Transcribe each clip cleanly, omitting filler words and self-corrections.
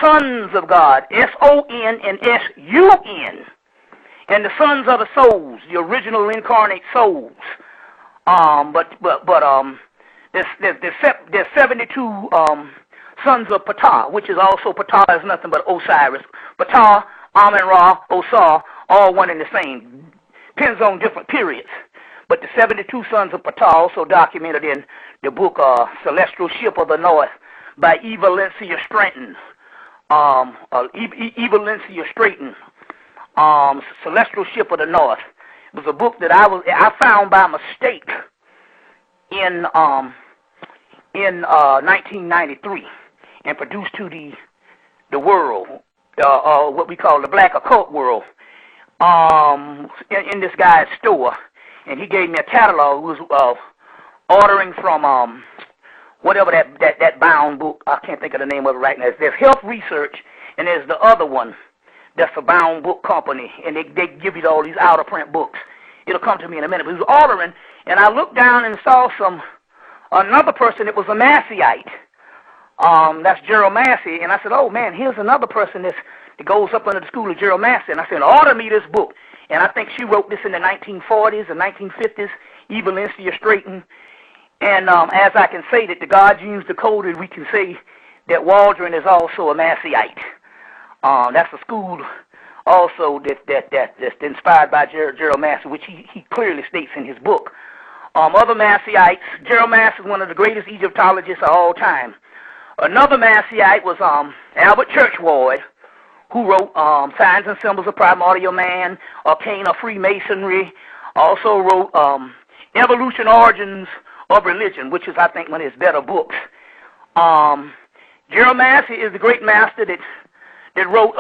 sons of God, S-O-N and S-U-N, and the sons of the souls, the original incarnate souls. There's 72 sons of Ptah, which is also Ptah is nothing but Osiris. Ptah, Amun-Ra, Osar, all one and the same. Depends on different periods. But the 72 sons of Ptah also documented in the book Celestial Ship of the North by Eva Lencia Stratton. Celestial Ship of the North. It was a book that I found by mistake in 1993 and produced to the world, what we call the black occult world, in this guy's store. And he gave me a catalog. It was ordering from whatever that bound book. I can't think of the name of it right now. There's Health Research, and there's the other one that's a bound book company, and they give you all these out-of-print books. It'll come to me in a minute. But he was ordering, and I looked down and saw another person that was a Masseyite. That's Gerald Massey, and I said, oh, man, here's another person that goes up under the school of Gerald Massey. And I said, order me this book. And I think she wrote this in the 1940s or 1950s, Eva Lencia Stratton. And as I can say that the God Genes Decoded, we can say that Waldron is also a Masseyite. That's a school also that's inspired by Gerald Massey, which he clearly states in his book. Other Masseyites, Gerald Massey is one of the greatest Egyptologists of all time. Another Masseyite was Albert Churchward, who wrote Signs and Symbols of Primordial Man, Arcane of Freemasonry, also wrote Evolution Origins of Religion, which is, I think, one of his better books. Gerald Massey is the great master that wrote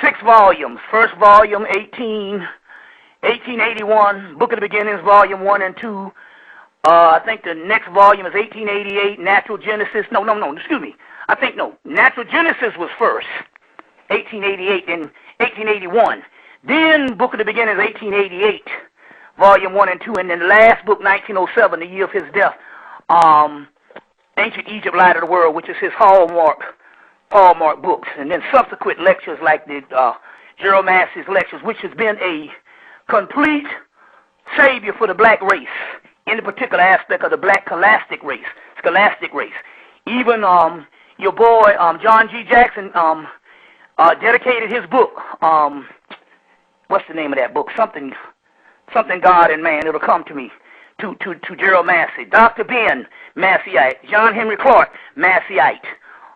6 volumes. First volume, 1881, Book of the Beginnings, Volume 1 and 2. I think the next volume is 1888, Natural Genesis. No, excuse me. Natural Genesis was first, 1888, and 1881. Then Book of the Beginnings, 1888, Volume 1 and 2, and then the last book, 1907, the year of his death, Ancient Egypt, Light of the World, which is his hallmark books, and then subsequent lectures like the Gerald Massey's lectures, which has been a complete savior for the black race, in the particular aspect of the black scholastic race. Even your boy John G. Jackson dedicated his book. What's the name of that book? Something God and Man. It'll come to me. To Gerald Massey. Dr. Ben, Masseyite. John Henry Clark, Masseyite.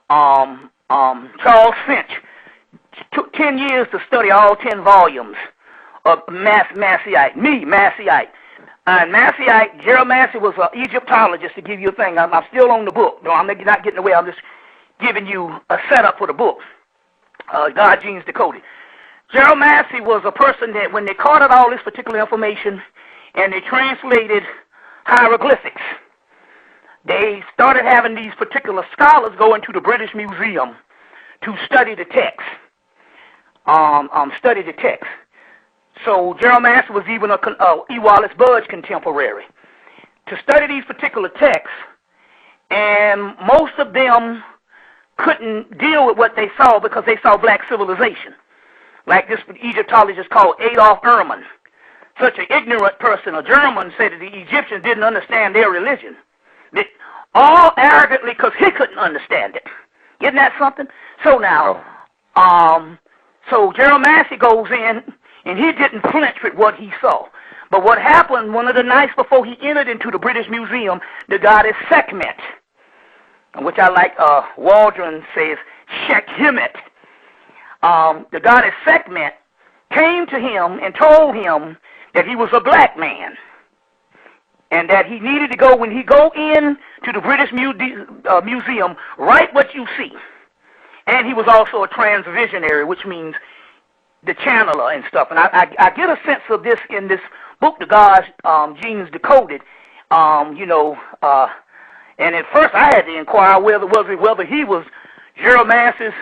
Charles Finch. Took 10 years to study all 10 volumes of Masseyite. Me, Masseyite. And Masseyite, Gerald Massey was an Egyptologist, to give you a thing. I'm still on the book. No, I'm not getting away. I'm just giving you a setup for the book. God Genes Decoded. Gerald Massey was a person that when they caught all this particular information and they translated hieroglyphics, they started having these particular scholars go into the British Museum to study the text. So Gerald Massey was even a E. Wallace Budge contemporary to study these particular texts, and most of them couldn't deal with what they saw because they saw black civilization. Like this Egyptologist called Adolf Ehrman, such an ignorant person, a German, said that the Egyptians didn't understand their religion. All arrogantly because he couldn't understand it. Isn't that something? So now, so Gerald Massey goes in, and he didn't flinch with what he saw. But what happened, one of the nights before he entered into the British Museum, the goddess Sekhmet, which I like, Waldron says, Hemmitt. The goddess Sekhmet came to him and told him that he was a black man, and that he needed to go, when he go in to the British Museum, write what you see. And he was also a transvisionary, which means the channeler and stuff. And I get a sense of this in this book, The God's Genes Decoded. And at first I had to inquire whether he was Gerald Massey's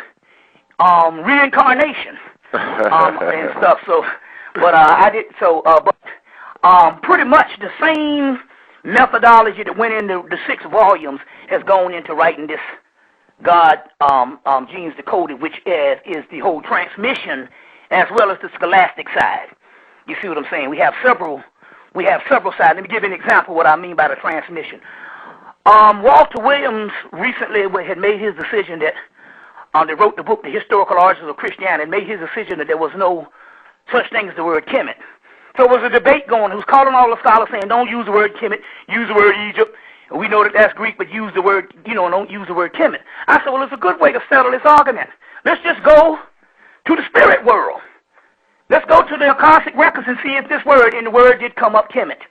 reincarnation and stuff. So, but I did so. But pretty much the same methodology that went into the 6 volumes has gone into writing God genes decoded, which is the whole transmission as well as the scholastic side. You see what I'm saying? We have several sides. Let me give you an example of what I mean by the transmission. Walter Williams recently had made his decision that they wrote the book, The Historical Origins of Christianity, and made his decision that there was no such thing as the word Kemet. So there was a debate going. He was calling all the scholars saying, don't use the word Kemet, use the word Egypt. And we know that that's Greek, but use the word, don't use the word Kemet. I said, well, it's a good way to settle this argument. Let's just go to the spirit world. Let's go to the Akashic records and see if this word, in the word did come up Kemet,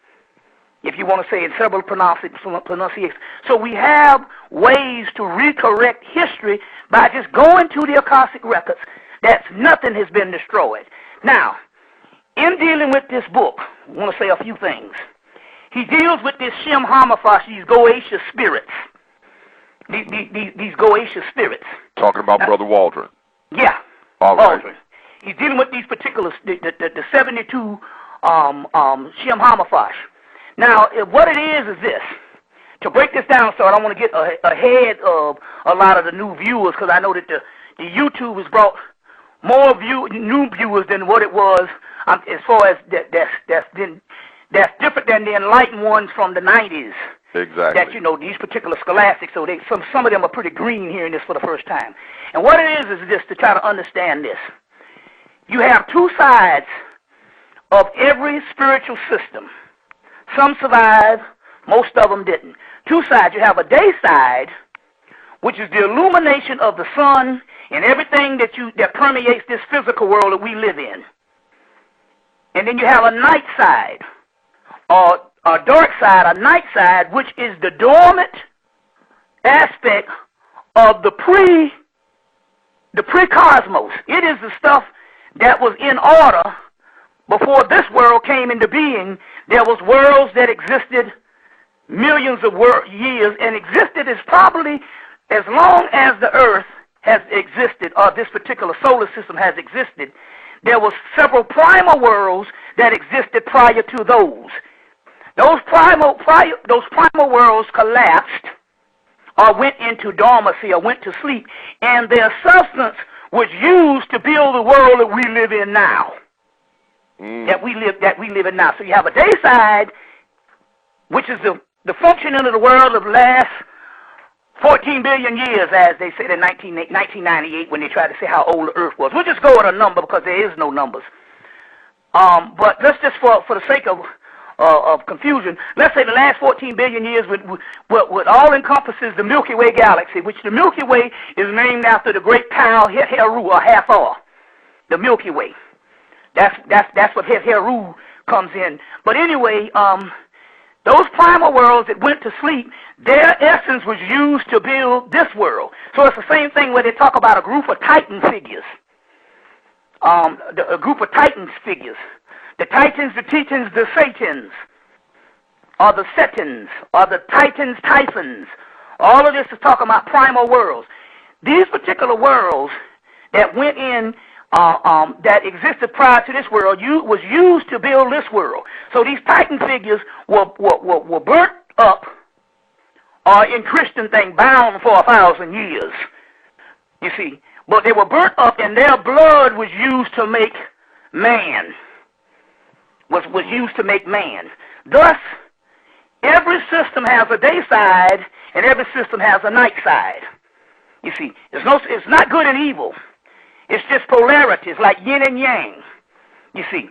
if you want to say it, several pronunciations. So we have ways to recorrect history by just going to the Akashic records. That's nothing has been destroyed. Now, in dealing with this book, I want to say a few things. He deals with this Shem Hamaphash, these Goetian spirits. These Goetian spirits. Talking about Brother Waldron. Yeah. All right. Waldron. He's dealing with these particulars, the 72 Shem Hamaphash. Now, what it is this. To break this down, so I don't want to get ahead of a lot of the new viewers, because I know that the YouTube has brought more new viewers than what it was, as far as that's different than the enlightened ones from the 90s. Exactly. That, these particular scholastics, so some of them are pretty green hearing this for the first time. And what it is this, to try to understand this. You have two sides of every spiritual system. Some survived, most of them didn't. Two sides. You have a day side, which is the illumination of the sun and everything that permeates this physical world that we live in. And then you have a night side, or a dark side, a night side, which is the dormant aspect of the pre-cosmos. It is the stuff that was in order before this world came into being. There was worlds that existed millions of years and existed as probably as long as the earth has existed, or this particular solar system has existed. There was several primal worlds that existed prior to those. Those primal worlds collapsed or went into dormancy or went to sleep, and their substance was used to build the world that we live in now. That we live in now. So you have a day side, which is the functioning of the world of the last 14 billion years, as they said in 1998 when they tried to say how old the Earth was. We'll just go with a number because there is no numbers. But let's just, for the sake of confusion, let's say the last 14 billion years would all encompasses the Milky Way galaxy, which the Milky Way is named after the great Tau Heru, or Hathor, the Milky Way. That's what Heru comes in. But anyway, those primal worlds that went to sleep, their essence was used to build this world. So it's the same thing where they talk about a group of Titan figures. A group of Titans figures. The Titans, the Tetons, the Satans, or the Setans, or the Titans, Typhons. All of this is talking about primal worlds. These particular worlds that went in, that existed prior to this world, was used to build this world. So these Titan figures were burnt up, or in Christian thing, bound for 1,000 years. You see, but they were burnt up, and their blood was used to make man. Was used to make man. Thus, every system has a day side, and every system has a night side. You see, it's not good and evil. It's just polarities, like yin and yang. You see,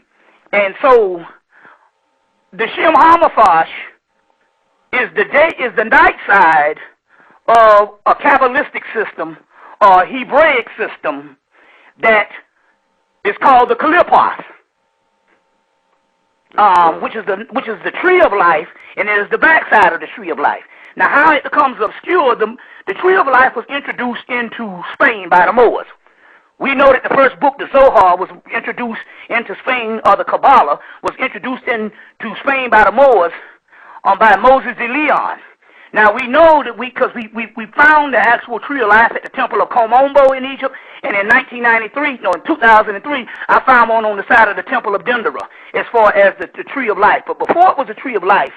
and so the Shem Hamaphash is the night side of a Kabbalistic system or Hebraic system that is called the Kalipoth. Which is the tree of life, and it is the backside of the tree of life. Now, how it becomes obscure, the tree of life was introduced into Spain by the Moors. We know that the first book, the Zohar, was introduced into Spain, or the Kabbalah was introduced into Spain by the Moors, by Moses de Leon. Now, we know that because we found the actual tree of life at the Temple of Komombo in Egypt, and in 2003, I found one on the side of the Temple of Dendera, as far as the tree of life. But before it was a tree of life,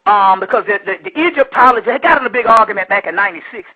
because the Egyptologists had got in a big argument back in '96